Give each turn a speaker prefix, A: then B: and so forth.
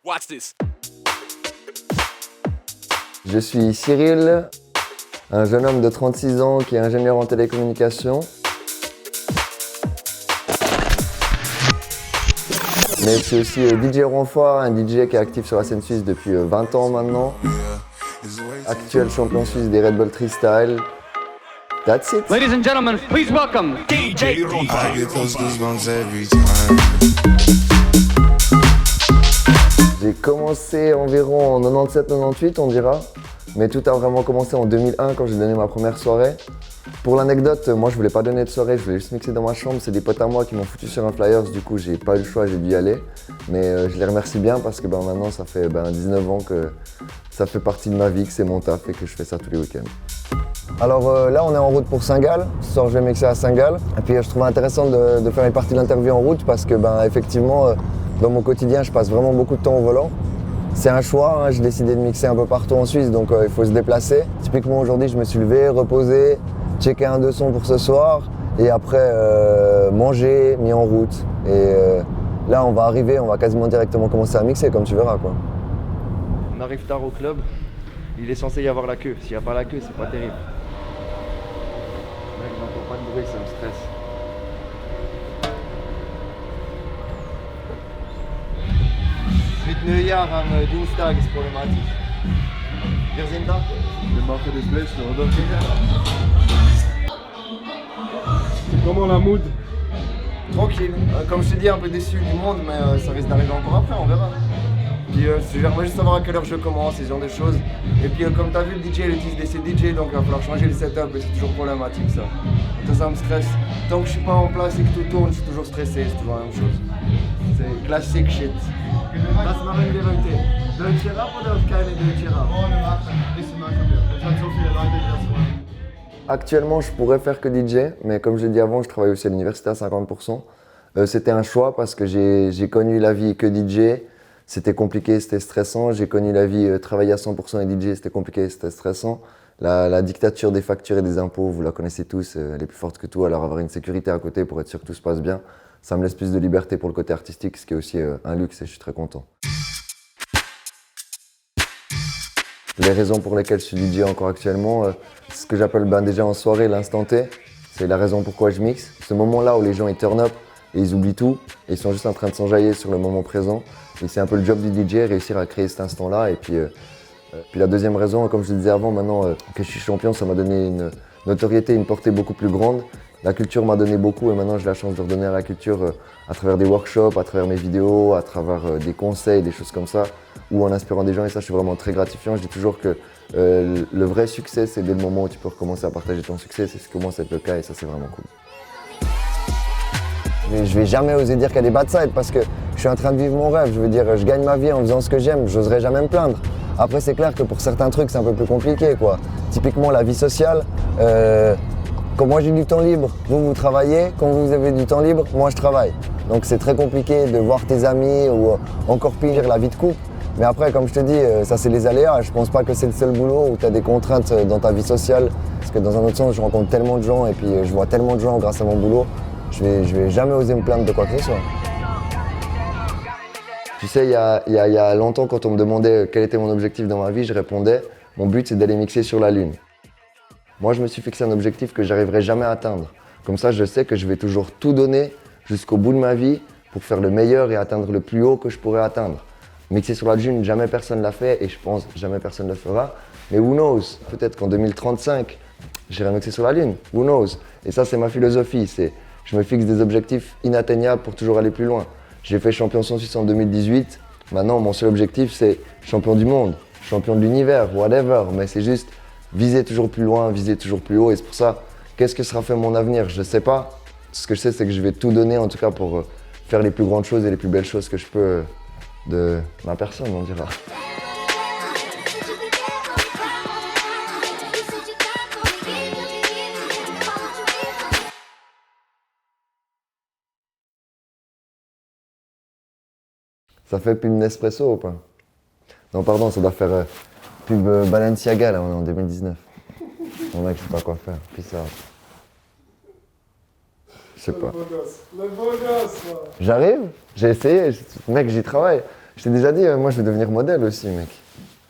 A: Watch this.
B: Je suis Cyril, un jeune homme de 36 ans qui est ingénieur en télécommunications. Mais je suis aussi DJ Ronfoy, un DJ qui est actif sur la scène suisse depuis 20 ans maintenant. Actuel champion suisse des Red Bull Freestyle. That's it.
C: Ladies and gentlemen, please welcome
A: DJ Ronfoy.
B: J'ai commencé environ en 97-98, on dira. Mais tout a vraiment commencé en 2001 quand j'ai donné ma première soirée. Pour l'anecdote, moi je voulais pas donner de soirée, je voulais juste mixer dans ma chambre. C'est des potes à moi qui m'ont foutu sur un flyers, du coup j'ai pas eu le choix, j'ai dû y aller. Mais je les remercie bien parce que maintenant ça fait 19 ans que ça fait partie de ma vie, que c'est mon taf et que je fais ça tous les week-ends. Alors là on est en route pour Saint-Gall, ce soir je vais mixer à Saint-Gall. Et puis je trouvais intéressant de faire une partie de l'interview en route parce que effectivement dans mon quotidien je passe vraiment beaucoup de temps au volant. C'est un choix, j'ai décidé de mixer un peu partout en Suisse donc il faut se déplacer. Typiquement aujourd'hui je me suis levé, reposé, checké un deux sons pour ce soir et après manger, mis en route. Et là on va arriver, on va quasiment directement commencer à mixer comme tu verras quoi.
D: On arrive tard au club, il est censé y avoir la queue. S'il n'y a pas la queue, c'est pas terrible. Mec, j'entends pas de bruit, ça me stresse. Mit Neujahr am Dienstag ist problematisch. Wir sind da.
E: Wir machen das Beste, oder? Comment la mood?
D: Tranquille. Comme je t'ai dit, un peu déçu du monde, mais ça risque d'arriver encore après, on verra. Puis j'aimerais juste savoir à quelle heure je commence, ce genre de choses. Et puis comme tu as vu, le DJ il utilise des DJ, donc il va falloir changer le setup et c'est toujours problématique ça. Donc ça me stresse. Tant que je suis pas en place et que tout tourne, je suis toujours stressé, c'est toujours la même chose. C'est classique shit. Was machen wir heute? Deutsche Rap oder keine deutsche Rap?
E: Ohne machen, ein bisschen machen wir. Ich habe so viele Leute, die das wollen.
B: Actuellement, je pourrais faire que DJ, mais comme je l'ai dit avant, je travaille aussi à l'université à 50%. C'était un choix parce que j'ai connu la vie que DJ, c'était compliqué, c'était stressant. J'ai connu la vie travailler à 100% et DJ, c'était compliqué, c'était stressant. La dictature des factures et des impôts, vous la connaissez tous, elle est plus forte que tout, alors avoir une sécurité à côté pour être sûr que tout se passe bien, ça me laisse plus de liberté pour le côté artistique, ce qui est aussi un luxe et je suis très content. Les raisons pour lesquelles je suis DJ encore actuellement, c'est ce que j'appelle déjà en soirée l'instant T. C'est la raison pourquoi je mixe. Ce moment-là où les gens ils turn up et ils oublient tout et ils sont juste en train de s'enjailler sur le moment présent. Et c'est un peu le job du DJ, réussir à créer cet instant-là. Et puis la deuxième raison, comme je le disais avant, maintenant que je suis champion, ça m'a donné une notoriété, une portée beaucoup plus grande. La culture m'a donné beaucoup et maintenant j'ai la chance de redonner à la culture à travers des workshops, à travers mes vidéos, à travers des conseils, des choses comme ça, ou en inspirant des gens et ça je suis vraiment très gratifiant. Je dis toujours que le vrai succès c'est dès le moment où tu peux recommencer à partager ton succès, c'est ce que moi c'est le cas et ça c'est vraiment cool. Je vais jamais oser dire qu'il y a des bad sides parce que je suis en train de vivre mon rêve, je veux dire je gagne ma vie en faisant ce que j'aime, j'oserais jamais me plaindre. Après c'est clair que pour certains trucs c'est un peu plus compliqué quoi. Typiquement la vie sociale, quand moi j'ai du temps libre, vous travaillez, quand vous avez du temps libre, moi je travaille. Donc c'est très compliqué de voir tes amis ou encore pire la vie de couple. Mais après comme je te dis, ça c'est les aléas, je pense pas que c'est le seul boulot où tu as des contraintes dans ta vie sociale. Parce que dans un autre sens je rencontre tellement de gens et puis je vois tellement de gens grâce à mon boulot, je vais jamais oser me plaindre de quoi que ce soit. Tu sais, il y a longtemps quand on me demandait quel était mon objectif dans ma vie, je répondais, mon but c'est d'aller mixer sur la Lune. Moi, je me suis fixé un objectif que j'arriverai jamais à atteindre. Comme ça, je sais que je vais toujours tout donner jusqu'au bout de ma vie pour faire le meilleur et atteindre le plus haut que je pourrais atteindre. Mixer sur la Lune, jamais personne l'a fait et je pense jamais personne le fera. Mais who knows? Peut-être qu'en 2035, j'irai mixer sur la Lune. Who knows? Et ça, c'est ma philosophie. Je me fixe des objectifs inatteignables pour toujours aller plus loin. J'ai fait champion suisse en 2018. Maintenant, mon seul objectif, c'est champion du monde, champion de l'univers, whatever. Mais c'est juste viser toujours plus loin, viser toujours plus haut. Et c'est pour ça, qu'est-ce que sera fait mon avenir? Je ne sais pas. Ce que je sais, c'est que je vais tout donner, en tout cas, pour faire les plus grandes choses et les plus belles choses que je peux de ma personne, on dira. Ça fait pub Nespresso ou pas? Non, pardon, ça doit faire pub Balenciaga, là, on est en 2019. Mon mec, je sais pas quoi faire. Puis ça. Je sais pas.
E: Le beau gosse,
B: J'arrive, j'ai essayé, mec, j'y travaille. Je t'ai déjà dit, moi je vais devenir modèle aussi, mec.